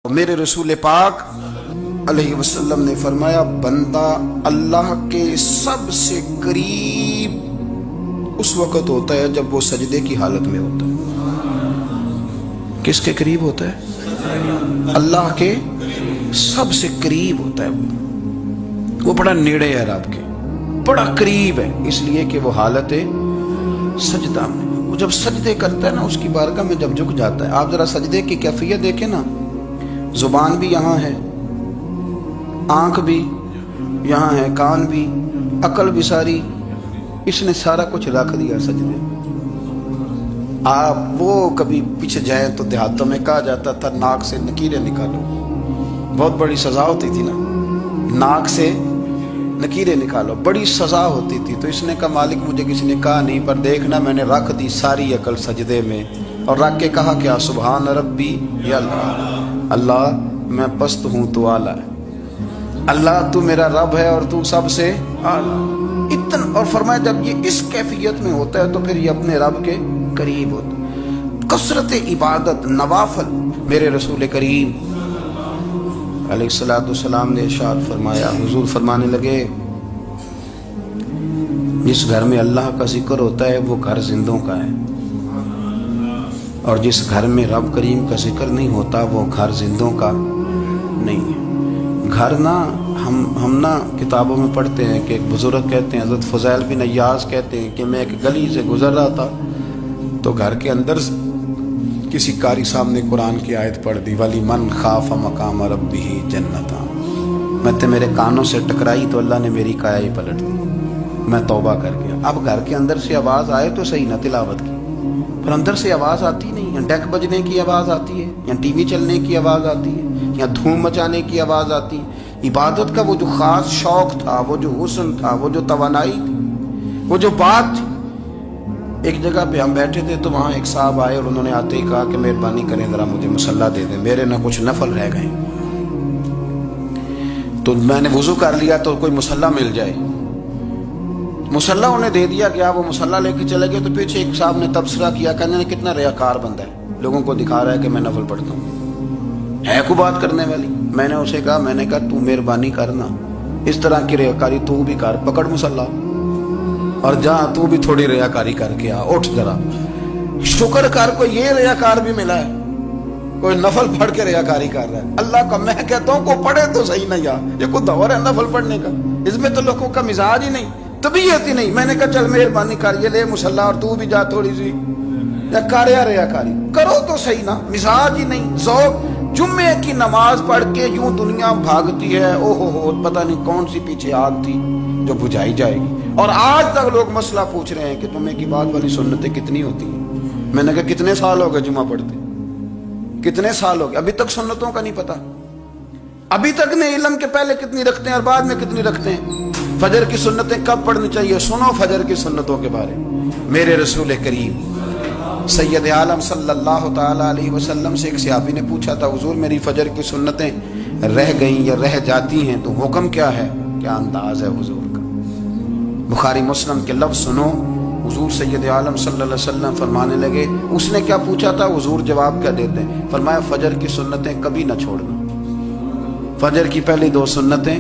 میرے رسول پاک علیہ وسلم نے فرمایا بندہ اللہ کے سب سے قریب اس وقت ہوتا ہے جب وہ سجدے کی حالت میں ہوتا ہے۔ کس کے قریب ہوتا ہے؟ اللہ کے سب سے قریب ہوتا ہے۔ وہ بڑا نیڑے ہے رب کے، بڑا قریب ہے، اس لیے کہ وہ حالت سجدہ میں، وہ جب سجدے کرتا ہے نا، اس کی بارگاہ میں جب جھک جاتا ہے۔ آپ ذرا سجدے کی کیفیت دیکھیں نا، زبان بھی یہاں ہے، آنکھ بھی یہاں ہے، کان بھی، عقل بھی ساری، اس نے سارا کچھ رکھ دیا سجدے۔ آپ وہ کبھی پیچھے جائیں تو دیہاتوں میں کہا جاتا تھا ناک سے نکیریں نکالو، بہت بڑی سزا ہوتی تھی نا، ناک سے نکیریں نکالو، بڑی سزا ہوتی تھی۔ تو اس نے کہا مالک مجھے کسی نے کہا نہیں، پر دیکھنا میں نے رکھ دی ساری عقل سجدے میں، اور رکھ کے کہا کیا؟ سبحان ربی یا اللہ، اللہ میں پست ہوں تو اعلیٰ ہے، اللہ تو میرا رب ہے اور تو سب سے اعلیٰ۔ اتنا، اور فرمایا جب یہ اس کیفیت میں ہوتا ہے تو پھر یہ اپنے رب کے قریب ہوتا ہے۔ کثرت عبادت، نوافل، میرے رسول کریم علیہ السلام نے ارشاد فرمایا، حضور فرمانے لگے جس گھر میں اللہ کا ذکر ہوتا ہے وہ گھر زندوں کا ہے، اور جس گھر میں رب کریم کا ذکر نہیں ہوتا وہ گھر زندوں کا نہیں ہے۔ گھر نا ہم نا کتابوں میں پڑھتے ہیں کہ ایک بزرگ کہتے ہیں، حضرت فضیل بن عیاض کہتے ہیں کہ میں ایک گلی سے گزر رہا تھا تو گھر کے اندر کسی قاری صاحب نے قرآن کی آیت پڑھ دی، وَلِمَنْ خَافَ مَقَامَ رَبِّهِ جَنَّتَانِ، میں میرے کانوں سے ٹکرائی تو اللہ نے میری کایا ہی پلٹ دی، میں توبہ کر گیا۔ اب گھر کے اندر سے آواز آئے تو صحیح نہ تلاوت کی، پر اندر سے آواز آتی نہیں، یا ڈیک بجنے کی آواز آتی ہے، یا ٹی وی چلنے کی آواز آتی ہے، یا دھوم مچانے کی آواز آتی ہے۔ عبادت کا وہ جو خاص شوق تھا، وہ جو حسن تھا، وہ جو توانائی تھی، وہ جو بات تھی۔ ایک جگہ پہ ہم بیٹھے تھے تو وہاں ایک صاحب آئے اور انہوں نے آتے ہی کہا کہ مہربانی کریں ذرا مجھے مصلی دے دیں، میرے نہ کچھ نفل رہ گئے۔ تو میں نے وضو کر لیا تو کوئی مصلی مل جائے، مصلی انہیں دے دیا گیا، وہ مصلی لے کے چلے گئے تو پیچھے ایک صاحب نے تبصرہ کیا، کہنے نے کتنا ریاکار بندہ ہے، لوگوں کو دکھا رہا ہے کہ میں نفل پڑھتا ہوں، ہے کوئی بات کرنے والی؟ میں نے اسے کہا، میں نے کہا تو مہربانی کرنا، اس طرح کی ریاکاری تو بھی کر، پکڑ مصلی اور جا تو بھی تھوڑی ریاکاری کر کے آ، اٹھ ذرا شکر کر، کوئی یہ ریاکار بھی ملا ہے، کوئی نفل پڑھ کے ریاکاری کر رہا ہے اللہ کا۔ میں کہتا ہوں کو پڑھے تو صحیح نہیں، یہ کوئی دور ہے نفل پڑھنے کا؟ اس میں تو لوگوں کا مزاج ہی نہیں، طبیعت ہی نہیں۔ میں نے کہا چل مہربانی کر، یہ لے مصلی اور تو بھی جا تھوڑی سی، یا کاریا ریاکاری کرو تو صحیح نا، مزاج ہی نہیں، ذوق۔ جمعے کی نماز پڑھ کے یوں دنیا بھاگتی ہے، او ہو پتہ نہیں کون سی پیچھے آگ تھی جو بجھائی جائے گی، اور آج تک لوگ مسئلہ پوچھ رہے ہیں کہ جمعے کی بعد والی سنتیں کتنی ہوتی ہیں۔ میں نے کہا کتنے سال ہو گئے جمعہ پڑھتے، کتنے سال ہو گئے، ابھی تک سنتوں کا نہیں پتا، ابھی تک نہیں علم کے پہلے کتنی رکھتے ہیں اور بعد میں کتنی رکھتے ہیں۔ فجر کی سنتیں کب پڑھنی چاہیے؟ سنو فجر کی سنتوں کے بارے میں۔ میرے رسول کریم سید عالم صلی اللہ تعالی علیہ وسلم سے ایک صحابی نے پوچھا تھا، حضور میری فجر کی سنتیں رہ گئیں یا رہ جاتی ہیں تو حکم کیا ہے؟ کیا انداز ہے حضور کا؟ بخاری مسلم کے لفظ سنو، حضور سید عالم صلی اللہ علیہ وسلم فرمانے لگے، اس نے کیا پوچھا تھا؟ حضور جواب کیا دیتے ہیں؟ فرمایا فجر کی سنتیں کبھی نہ چھوڑنا، فجر کی پہلی دو سنتیں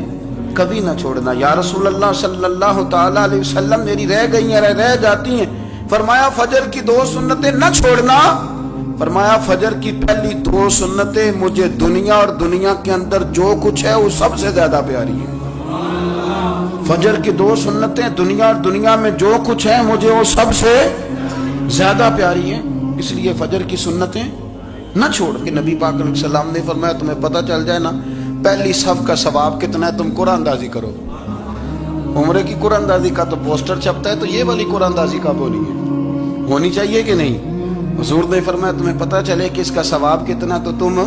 کبھی نہ چھوڑنا۔ یا رسول اللہ صلی اللہ تعالی علیہ وسلم میری رہ گئی ہیں، رہ جاتی ہیں۔ فرمایا فجر کی دو سنتیں نہ چھوڑنا، فرمایا فجر کی پہلی دو سنتیں مجھے دنیا اور دنیا کے اندر جو کچھ ہے وہ سب سے زیادہ پیاری ہے۔ فجر کی دو سنتیں دنیا اور دنیا میں جو کچھ ہے مجھے وہ سب سے زیادہ پیاری ہیں، اس لیے فجر کی سنتیں نہ چھوڑ کے۔ نبی پاک علیہ السلام نے فرمایا تمہیں پتہ چل جائے نا پہلی صف کا ثواب کتنا ہے، تم قرآن اندازی کرو۔ عمرے کی قرآن اندازی کا تو پوسٹر چھپتا ہے، تو یہ والی قرآن اندازی کب ہونی ہے؟ ہونی چاہیے کہ نہیں؟ حضور نے فرمایا تمہیں پتہ چلے کہ اس کا ثواب کتنا تو تم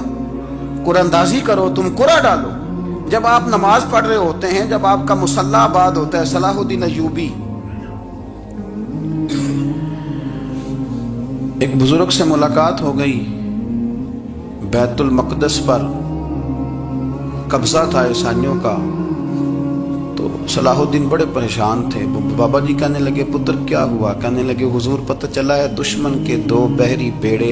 قرآن اندازی کرو، تم قرآن ڈالو۔ جب آپ نماز پڑھ رہے ہوتے ہیں، جب آپ کا مصلی آباد ہوتا ہے، صلاح الدین ایوبی ایک بزرگ سے ملاقات ہو گئی، بیت المقدس پر قبضہ تھا عیسائیوں کا، تو صلاح الدین بڑے پریشان تھے۔ بابا جی کہنے لگے پتر کیا ہوا؟ کہنے لگے حضور پتہ چلا ہے دشمن کے دو بحری بیڑے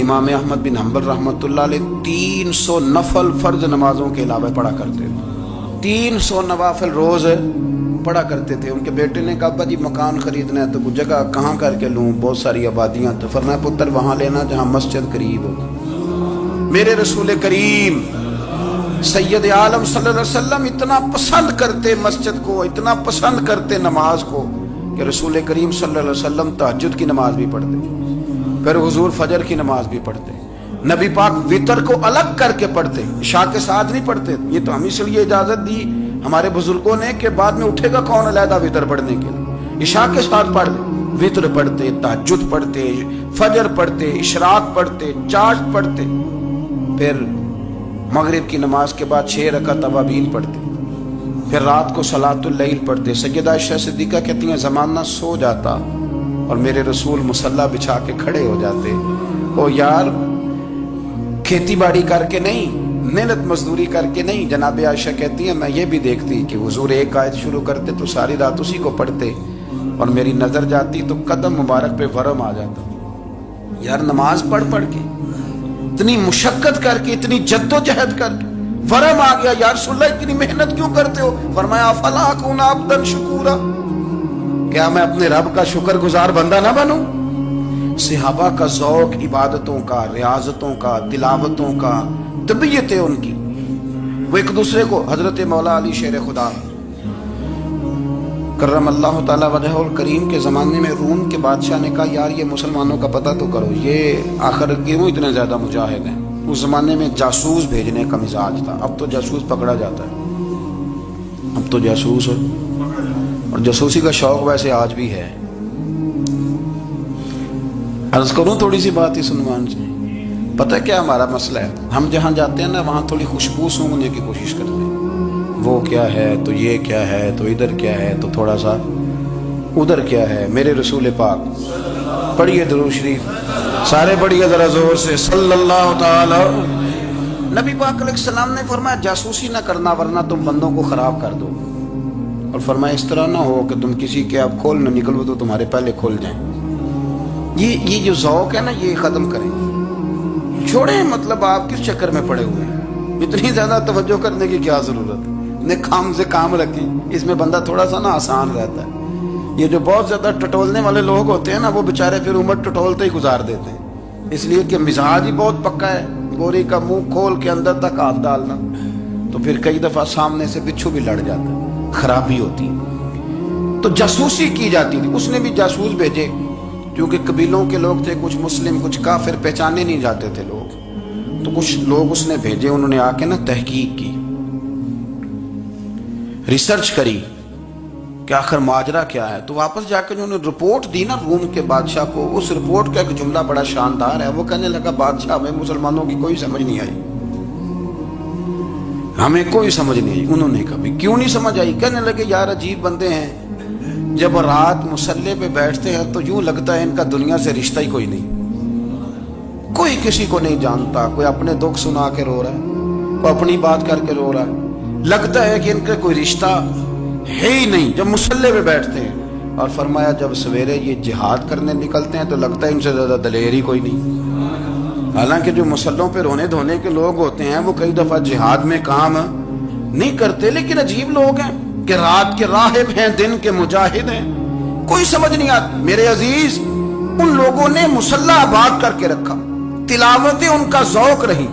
امام احمد بن حنبل رحمۃ اللہ علیہ 300 نفل فرض نمازوں کے علاوہ پڑھا کرتے تھے، 300 نوافل روز پڑھا کرتے تھے۔ ان کے بیٹے نے کہا ابا جی مکان خریدنا ہے تو وہ جگہ کہاں کر کے لوں، بہت ساری آبادیاں، تو فرمایا پتر وہاں لینا جہاں مسجد قریب ہو۔ میرے رسول کریم سید عالم صلی اللہ علیہ وسلم اتنا پسند کرتے مسجد کو، اتنا پسند کرتے نماز کو کہ رسول کریم صلی اللہ علیہ وسلم تہجد کی نماز بھی پڑھتے، پھر حضور فجر کی نماز بھی پڑھتے، نبی پاک وتر کو الگ کر کے پڑھتے، عشاء کے ساتھ نہیں پڑھتے۔ یہ تو ہم اس لیے اجازت دی ہمارے بزرگوں نے کہ بعد میں اٹھے گا کون علیحدہ وتر پڑھنے کے لیے، عشاء کے ساتھ پڑھ لے، وتر پڑھتے، تہجد پڑھتے، فجر پڑھتے، اشراق پڑھتے، چاشت پڑھتے، پھر مغرب کی نماز کے بعد 6 رکعت اوابین پڑھتے، پھر رات کو صلاۃ اللیل پڑھتے۔ سیدہ عائشہ صدیقہ کہتی ہیں زمانہ سو جاتا اور میرے رسول مصلی بچھا کے کھڑے ہو جاتے، او یار کھیتی باڑی کر کے نہیں، محنت مزدوری کر کے نہیں۔ جناب عائشہ کہتی ہیں میں یہ بھی دیکھتی کہ حضور ایک آیت شروع کرتے تو ساری رات اسی کو پڑھتے، اور میری نظر جاتی تو قدم مبارک پہ ورم آ جاتا۔ یار نماز پڑھ پڑھ کے اتنی مشقت کر کے، اتنی جد و جہد کر کے ورم آ گیا، یا رسول اللہ اتنی محنت کیوں کرتے ہو؟ فرمایا افلا اکون عبدا شکورا، کیا میں اپنے رب کا شکر گزار بندہ نہ بنوں؟ صحابہ کا ذوق عبادتوں کا، ریاضتوں کا، تلاوتوں کا، طبیعت ہے ان کی، وہ ایک دوسرے کو، حضرت مولا علی شیر خدا کرم اللہ تعالی وجہہ الکریم کے زمانے میں روم کے بادشاہ نے کہا یار یہ مسلمانوں کا پتہ تو کرو، یہ آخر کیوں اتنے زیادہ مجاہد ہیں؟ اس زمانے میں جاسوس بھیجنے کا مزاج تھا، اب تو جاسوس پکڑا جاتا ہے، اب تو جاسوس ہے، اور جاسوسی کا شوق ویسے آج بھی ہے۔ عرض کروں تھوڑی سی بات اس عنوان سے، پتہ کیا ہمارا مسئلہ ہے؟ ہم جہاں جاتے ہیں نا وہاں تھوڑی خوشبو سونگنے کی کوشش کرتے ہیں، وہ کیا ہے تو یہ کیا ہے تو ادھر کیا ہے تو تھوڑا سا ادھر کیا ہے۔ میرے رسول پاک پڑھیے درود شریف، سارے پڑھیے ذرا زور سے، صلی اللہ تعالی۔ نبی پاک علیہ السلام نے فرمایا جاسوسی نہ کرنا ورنہ تم بندوں کو خراب کر دو، اور فرمایا اس طرح نہ ہو کہ تم کسی کے اب کھول نہ نکلو تو تمہارے پہلے کھول جائیں۔ یہ جو ذوق ہے نا یہ ختم کریں، چھوڑیں، مطلب آپ کس چکر میں پڑے ہوئے ہیں، اتنی زیادہ توجہ کرنے کی کیا ضرورت ہے؟ نے کام سے کام رکھی، اس میں بندہ تھوڑا سا نا آسان رہتا ہے۔ یہ جو بہت زیادہ ٹٹولنے والے لوگ ہوتے ہیں نا وہ بےچارے پھر عمر ٹٹولتے ہی گزار دیتے ہیں، اس لیے کہ مزاج ہی بہت پکا ہے، گوری کا منہ کھول کے اندر تک ہاتھ ڈالنا، تو پھر کئی دفعہ سامنے سے بچھو بھی لڑ جاتا ہے، خرابی ہوتی ہے۔ تو جاسوسی کی جاتی تھی، اس نے بھی جاسوس بھیجے، کیونکہ قبیلوں کے لوگ تھے، کچھ مسلم کچھ کافر، پہچانے نہیں جاتے تھے لوگ، تو کچھ لوگ اس نے بھیجے، انہوں نے آ کے نا تحقیق کی، ریسرچ کری کہ آخر ماجرا کیا ہے، تو واپس جا کے انہوں نے رپورٹ دی نا روم کے بادشاہ کو۔ اس رپورٹ کا ایک جملہ بڑا شاندار ہے، وہ کہنے لگا بادشاہ ہمیں مسلمانوں کی کوئی سمجھ نہیں آئی، ہمیں کوئی سمجھ نہیں آئی۔ انہوں نے کہا کیوں نہیں سمجھ آئی؟ کہنے لگے یار عجیب بندے ہیں، جب رات مسلح پہ بیٹھتے ہیں تو یوں لگتا ہے ان کا دنیا سے رشتہ ہی کوئی نہیں، کوئی کسی کو نہیں جانتا، کوئی اپنے دکھ سنا کے رو رہا ہے، کوئی اپنی بات کر کے رو رہا ہے، لگتا ہے کہ ان کا کوئی رشتہ ہے ہی نہیں جب مسلح پہ بیٹھتے ہیں۔ اور فرمایا جب سویرے یہ جہاد کرنے نکلتے ہیں تو لگتا ہے ان سے زیادہ دلیر ہی کوئی نہیں، حالانکہ جو مسلحوں پہ رونے دھونے کے لوگ ہوتے ہیں وہ کئی دفعہ جہاد میں کام نہیں کرتے، لیکن عجیب لوگ ہیں کہ رات کے راہب ہیں دن کے مجاہد ہیں، کوئی سمجھ نہیں آتی۔ میرے عزیز ان لوگوں نے مسلح آباد کر کے رکھا، تلاوتیں ان کا ذوق رہی،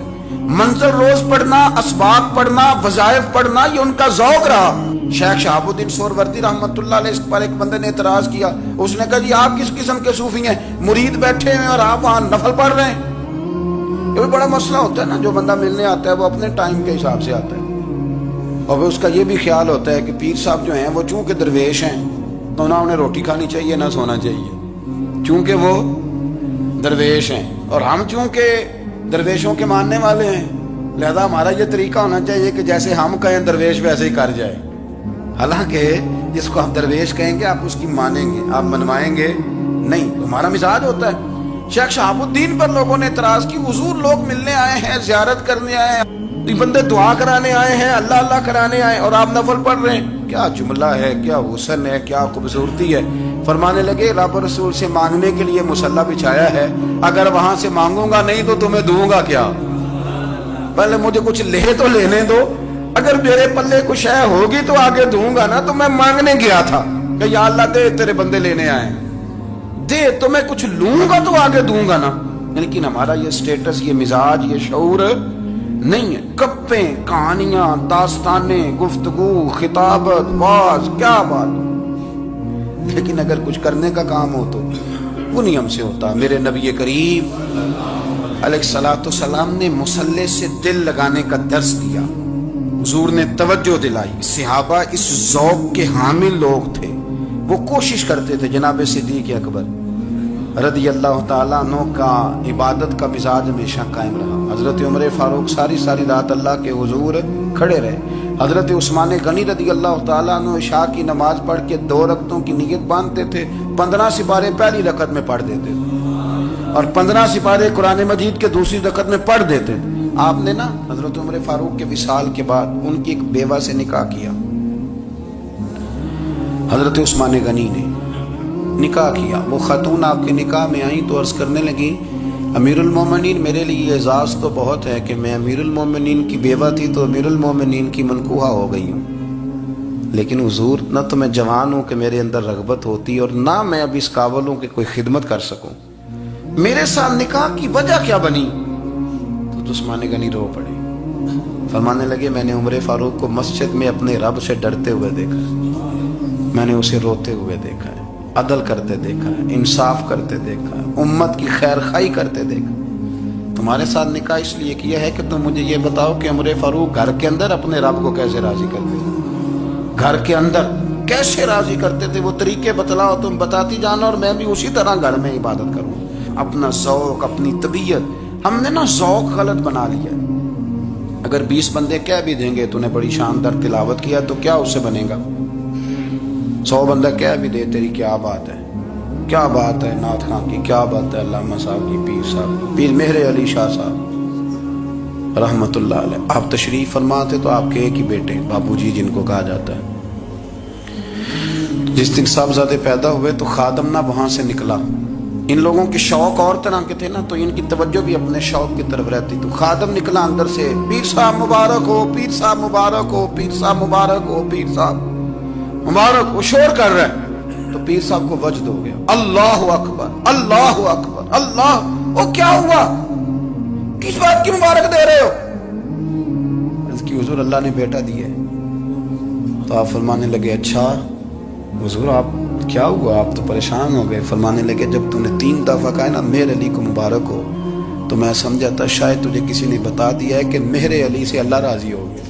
منظر روز پڑھنا، اسباق پڑھنا، وظائف پڑھنا، یہ ان کا ذوق رہا۔ شیخ شہاب الدین سہروردی رحمۃ اللہ علیہ اس پر ایک بندے نے اعتراض کیا، اس نے کہا جی آپ کس قسم کے صوفی ہیں، مرید بیٹھے ہیں اور آپ وہاں نفل پڑھ رہے ہیں؟ یہ بھی بڑا مسئلہ ہوتا ہے نا، جو بندہ ملنے آتا ہے وہ اپنے ٹائم کے حساب سے آتا ہے، اور اس کا یہ بھی خیال ہوتا ہے کہ پیر صاحب جو ہیں وہ چونکہ درویش ہیں تو نہ انہیں روٹی کھانی چاہیے نہ سونا چاہیے، چونکہ وہ درویش ہیں، اور ہم چونکہ درویشوں کے ماننے والے ہیں لہذا ہمارا یہ طریقہ ہونا چاہیے کہ جیسے ہم کہیں درویش ویسے ہی کر جائے، حالانکہ جس کو ہم درویش کہیں گے آپ اس کی مانیں گے، آپ منوائیں گے نہیں، ہمارا مزاج ہوتا ہے۔ شیخ شہاب الدین پر لوگوں نے اعتراض کی، حضور لوگ ملنے آئے ہیں، زیارت کرنے آئے ہیں، یہ بندے دعا کرانے آئے ہیں، اللہ اللہ کرانے آئے اور آپ نفل پڑھ رہے ہیں۔ کیا جملہ ہے، کیا حسن ہے، کیا خوبصورتی ہے. فرمانے لگے رب رسول سے مانگنے کے لیے مصلی بچھایا ہے، اگر وہاں سے مانگوں گا نہیں تو تمہیں دوں گا کیا؟ پہلے مجھے کچھ لے تو لینے دو، اگر میرے پلے کچھ ہے ہوگی تو آگے دوں گا نا. تو میں مانگنے گیا تھا کہ یا اللہ دے، تیرے بندے لینے آئے دے، تو میں کچھ لوں گا تو آگے دوں گا نا. لیکن ہمارا یہ سٹیٹس، یہ مزاج، یہ شعور نہیں ہے. گپیں، کہانیاں، داستانیں، گفتگو، خطابت، واز، کیا بات. لیکن اگر کچھ کرنے کا کام ہو تو وہ نہیں ہم سے ہوتا. میرے نبی کریم علیہ الصلوۃ والسلام نے مصلی سے دل لگانے کا درس دیا. حضور نے توجہ دلائی. صحابہ اس ذوق کے حامل لوگ تھے، وہ کوشش کرتے تھے. جناب صدیق اکبر رضی اللہ تعالیٰ عنہ کا عبادت کا مزاج ہمیشہ قائم رہا. حضرت عمر فاروق ساری رات اللہ کے حضور کھڑے رہے. حضرت عثمان غنی رضی اللہ تعالیٰ عنہ عشاء کی نماز پڑھ کے 2 رکعتوں کی نیت باندھتے تھے. 15 سپارے پہلی رکعت میں پڑھ دیتے تھے اور 15 سپارے قرآن مجید کے دوسری رکعت میں پڑھ دیتے تھے. آپ نے نا حضرت عمر فاروق کے وصال کے بعد ان کی ایک بیوہ سے نکاح کیا. حضرت عثمان غنی نے نکاح کیا. وہ خاتون آپ کے نکاح میں آئیں تو عرض کرنے لگی امیر المومنین میرے لیے اعزاز تو بہت ہے کہ میں امیر المومنین کی بیوہ تھی تو امیر المومنین کی منکوحہ ہو گئی ہوں، لیکن حضور نہ تو میں جوان ہوں کہ میرے اندر رغبت ہوتی اور نہ میں اب اس قابل ہوں کہ کوئی خدمت کر سکوں. میرے ساتھ نکاح کی وجہ کیا بنی؟ تو عثمان غنی رو پڑے. فرمانے لگے میں نے عمر فاروق کو مسجد میں اپنے رب سے ڈرتے ہوئے دیکھا ہے، میں نے اسے روتے ہوئے دیکھا ہے، عدل کرتے دیکھا ہے، انصاف کرتے دیکھا ہے، امت کی خیر خواہی کرتے دیکھا. تمہارے ساتھ نکاح اس لیے کیا ہے کہ تم مجھے یہ بتاؤ کہ عمر فاروق گھر کے اندر اپنے رب کو کیسے راضی کرتے تھے، گھر کے اندر کیسے راضی کرتے تھے. وہ طریقے بتلاؤ، تم بتاتی جانا اور میں بھی اسی طرح گھر میں عبادت کروں. اپنا ذوق، اپنی طبیعت، ہم نے نا ذوق غلط بنا لیا. اگر 20 بندے کہہ بھی دیں گے تو نے بڑی شاندار تلاوت کیا تو کیا اس سے بنے گا؟ 100 بندہ کہہ بھی دے تیری کیا بات ہے، کیا بات ہے نعت خان کی، کیا بات ہے علامہ صاحب کی، پیر صاحب کی، پیر مہر علی شاہ صاحب رحمت اللہ علیہ. آپ تشریف فرماتے تو آپ کے ایک ہی بیٹے بابو جی جن کو کہا جاتا ہے. جس دن صاحبزادے پیدا ہوئے تو خادم نہ وہاں سے نکلا. ان لوگوں کے شوق اور طرح کے تھے نا تو ان کی توجہ بھی اپنے شوق کی طرف رہتی. تو خادم نکلا اندر سے، پیر صاحب مبارک ہو، پیر صاحب مبارک ہو، پیر صاحب مبارک ہو، پیر صاحب مبارک. وہ شور کر رہا ہے تو پیر صاحب کو وجد ہو گیا. اللہ اکبر، اللہ اکبر، اللہ. وہ کیا ہوا؟ کس بات کی مبارک دے رہے ہو؟ اس کی حضور اللہ نے بیٹا دیا ہے. تو آپ فرمانے لگے اچھا حضور آپ کیا ہوا؟ آپ تو پریشان ہو گئے. فرمانے لگے جب تو نے 3 دفعہ کہا نا مہر علی کو مبارک ہو تو میں سمجھا تھا شاید تجھے کسی نے بتا دیا ہے کہ مہر علی سے اللہ راضی ہو گیا.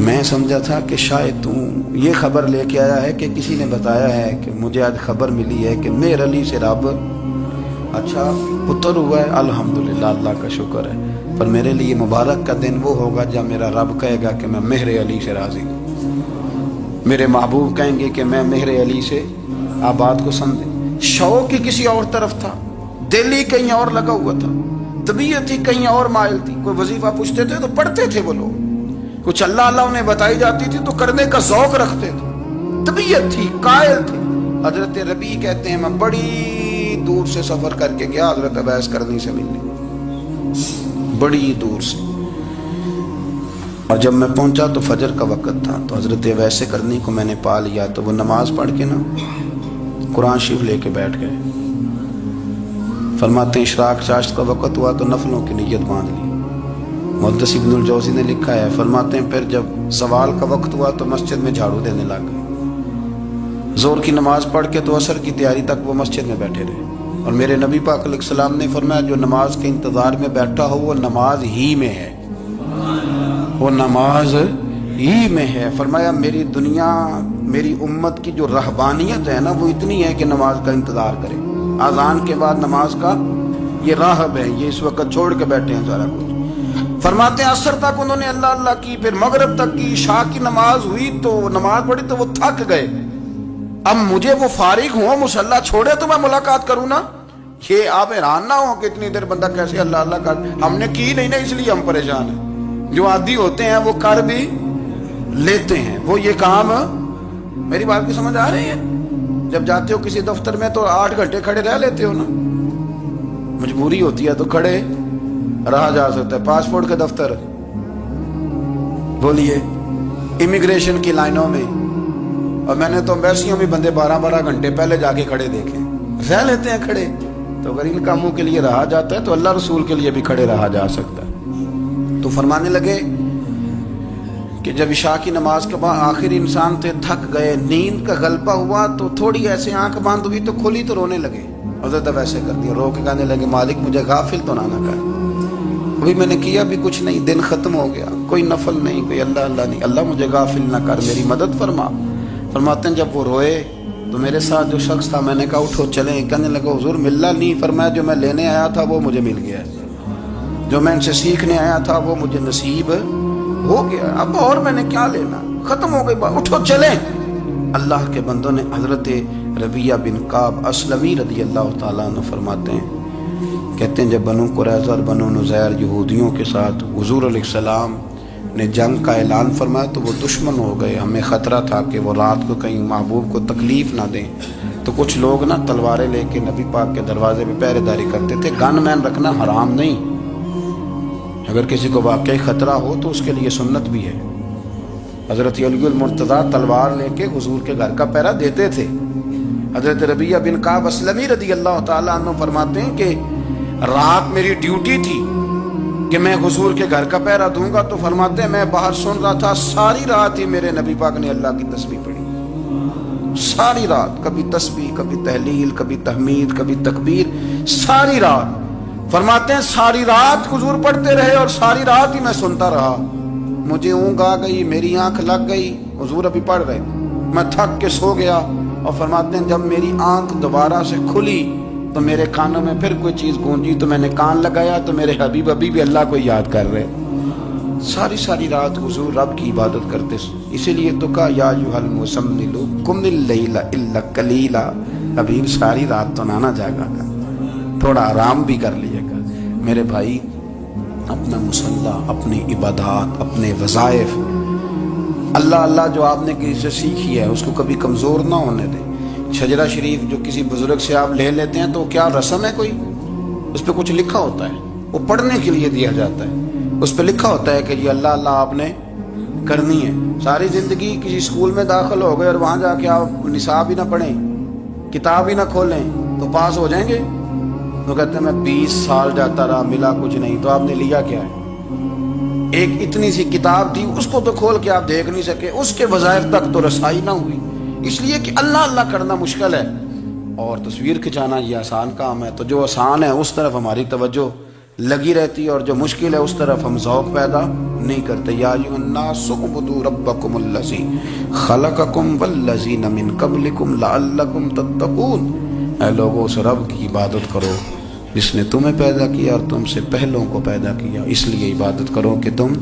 میں سمجھا تھا کہ شاید تو یہ خبر لے کے آیا ہے کہ کسی نے بتایا ہے کہ مجھے آج خبر ملی ہے کہ مہر علی سے رب اچھا پتر ہوا ہے. الحمدللہ، اللہ کا شکر ہے. پر میرے لیے مبارک کا دن وہ ہوگا جب میرا رب کہے گا کہ میں مہر علی سے راضی ہوں. میرے محبوب کہیں گے کہ میں مہر علی سے. آپ بات کو سمجھیں. شوق ہی کسی اور طرف تھا، دل ہی کہیں اور لگا ہوا تھا، طبیعت ہی کہیں اور مائل تھی. کوئی وظیفہ پوچھتے تھے تو پڑھتے تھے وہ لوگ، کچھ اللہ اللہ انہیں بتائی جاتی تھی تو کرنے کا ذوق رکھتے تھے. طبیعت تھی، قائل تھی. حضرت ربیع کہتے ہیں میں بڑی دور سے سفر کر کے گیا حضرت اویس کرنی سے ملنے، بڑی دور سے. اور جب میں پہنچا تو فجر کا وقت تھا. تو حضرت اویس کرنی کو میں نے پا لیا تو وہ نماز پڑھ کے نا قرآن شریف لے کے بیٹھ گئے. فرماتے ہیں اشراق چاشت کا وقت ہوا تو نفلوں کی نیت باندھ لی. محدث ابن الجوزی نے لکھا ہے، فرماتے ہیں پھر جب سوال کا وقت ہوا تو مسجد میں جھاڑو دینے لگ گئے. زور کی نماز پڑھ کے تو عصر کی تیاری تک وہ مسجد میں بیٹھے رہے. اور میرے نبی پاک علیہ السلام نے فرمایا جو نماز کے انتظار میں بیٹھا ہو وہ نماز ہی میں ہے، وہ نماز ہی میں ہے. فرمایا میری دنیا، میری امت کی جو رہبانیت ہے نا وہ اتنی ہے کہ نماز کا انتظار کرے. اذان کے بعد نماز کا یہ راہب ہے، یہ اس وقت چھوڑ کے بیٹھے ہیں سارا کچھ. فرماتے ہیں عصر تک انہوں نے اللہ اللہ کی، پھر مغرب تک کی. عشاء کی نماز ہوئی تو نماز پڑھی تو وہ تھک گئے. اب مجھے وہ فارغ ہوں مصلی چھوڑے تو میں ملاقات کروں نا. یہ آپ حیران نہ ہو کہ اتنی دیر بندہ کیسے اللہ اللہ کر. ہم نے کی نہیں نا اس لیے ہم پریشان ہیں. جو عادی ہوتے ہیں وہ کر بھی لیتے ہیں وہ یہ کام. میری بات کی سمجھ آ رہی ہے؟ جب جاتے ہو کسی دفتر میں تو 8 گھنٹے کھڑے رہ لیتے ہو نا, مجبوری ہوتی ہے تو کھڑے رہا جا سکتا ہے. پاسپورٹ کے دفتر بولیے, امیگریشن کی لائنوں میں, اور میں نے تو ایمبیسیوں میں بندے 12 گھنٹے پہلے جا کے کھڑے دیکھے, رہ لیتے ہیں کھڑے. تو اگر ان کاموں کے لیے رہا جاتا ہے تو اللہ رسول کے لیے بھی کھڑے رہا جا سکتا ہے. تو فرمانے لگے کہ جب عشاء کی نماز کے بعد آخر انسان تھے, تھک گئے, نیند کا غلبہ ہوا, تو تھوڑی ایسے آنکھ بند ہوئی تو کھلی تو رونے لگے. حضرت ویسے کر دیا, رو کے کہنے لگے مالک مجھے غافل تو نہ کر, ابھی میں نے کیا بھی کچھ نہیں, دن ختم ہو گیا, کوئی نفل نہیں, کوئی اللہ نہیں, اللہ مجھے غافل نہ کر, میری مدد فرما. فرماتے ہیں جب وہ روئے تو میرے ساتھ جو شخص تھا, میں نے کہا اٹھو چلیں. کہنے لگا حضور ملا نہیں. فرمایا جو میں لینے آیا تھا وہ مجھے مل گیا, جو میں ان سے سیکھنے آیا تھا وہ مجھے نصیب ہو گیا, اب اور میں نے کیا لینا, ختم ہو گئی بات, اٹھو چلیں. اللہ کے بندوں نے حضرت ربیہ بن کعب اسلمی رضی اللہ تعالیٰ عنہ فرماتے ہیں, کہتے ہیں جب بنو قریظہ اور بنو نذیر یہودیوں کے ساتھ حضور علیہ السلام نے جنگ کا اعلان فرمایا تو وہ دشمن ہو گئے. ہمیں خطرہ تھا کہ وہ رات کو کہیں محبوب کو تکلیف نہ دیں, تو کچھ لوگ نا تلواریں لے کے نبی پاک کے دروازے پہ پہرے داری کرتے تھے. گن مین رکھنا حرام نہیں, اگر کسی کو واقعی خطرہ ہو تو اس کے لیے سنت بھی ہے. حضرت علی المرتضیٰ تلوار لے کے حضور کے گھر کا پہرا دیتے تھے. حضرت ربیہ بن کعب اسلمی رضی اللہ تعالیٰ عنہ فرماتے ہیں کہ رات میری ڈیوٹی تھی کہ میں حضور کے گھر کا پہرا دوں گا. تو فرماتے ہیں میں باہر سن رہا تھا, ساری رات ہی میرے نبی پاک نے اللہ کی تسبیح پڑھی, ساری رات, کبھی تسبیح, کبھی تحلیل, کبھی تحمید, کبھی تکبیر, ساری رات. فرماتے ہیں ساری رات حضور پڑھتے رہے اور ساری رات ہی میں سنتا رہا. مجھے اونگ آ گئی, میری آنکھ لگ گئی, حضور ابھی پڑھ رہے, میں تھک کے سو گیا. اور فرماتے ہیں جب میری آنکھ دوبارہ سے کھلی تو میرے کانوں میں پھر کوئی چیز گونجی, تو میں نے کان لگایا تو میرے حبیب ابھی بھی اللہ کو یاد کر رہے. ساری رات حضور رب کی عبادت کرتے. اسی لیے تو کہا یا ایھا المزمل قم اللیل الا قلیلا, حبیب ساری رات تو نہ جاگا گا, تھوڑا آرام بھی کر لیے گا. میرے بھائی اپنا مصلح, اپنی عبادات, اپنے وظائف, اللہ جو آپ نے کسی سے سیکھی ہے اس کو کبھی کمزور نہ ہونے دیں. شجرہ شریف جو کسی بزرگ سے آپ لے لیتے ہیں تو کیا رسم ہے کوئی, اس پہ کچھ لکھا ہوتا ہے, وہ پڑھنے کے لیے دیا جاتا ہے. اس پہ لکھا ہوتا ہے کہ یہ اللہ آپ نے کرنی ہے. ساری زندگی کسی اسکول میں داخل ہو گئے اور وہاں جا کے آپ نصاب ہی نہ پڑھیں, کتاب ہی نہ کھولیں تو پاس ہو جائیں گے. تو کہتے ہیں میں 20 سال جاتا رہا ملا کچھ نہیں. تو آپ نے لیا کیا ہے؟ ایک اتنی سی کتاب تھی, اس کو تو کھول کے آپ دیکھ نہیں سکے, اس کے وظائف تک تو رسائی نہ ہوئی. اس لیے کہ اللہ کرنا مشکل ہے اور تصویر کھنچانا یہ آسان کام ہے. تو جو آسان ہے اس طرف ہماری توجہ لگی رہتی ہے اور جو مشکل ہے اس طرف ہم ذوق پیدا نہیں کرتے. یا ایھا الناس اعبدوا ربکم الذی خلقکم والذین من قبلکم لعلکم تتقون, اے لوگوں اس رب کی عبادت کرو جس نے تمہیں پیدا کیا اور تم سے پہلوں کو پیدا کیا, اس لیے عبادت کرو کہ تم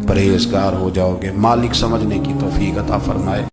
پرہیزگار ہو جاؤ گے. مالک سمجھنے کی توفیق عطا فرمائے.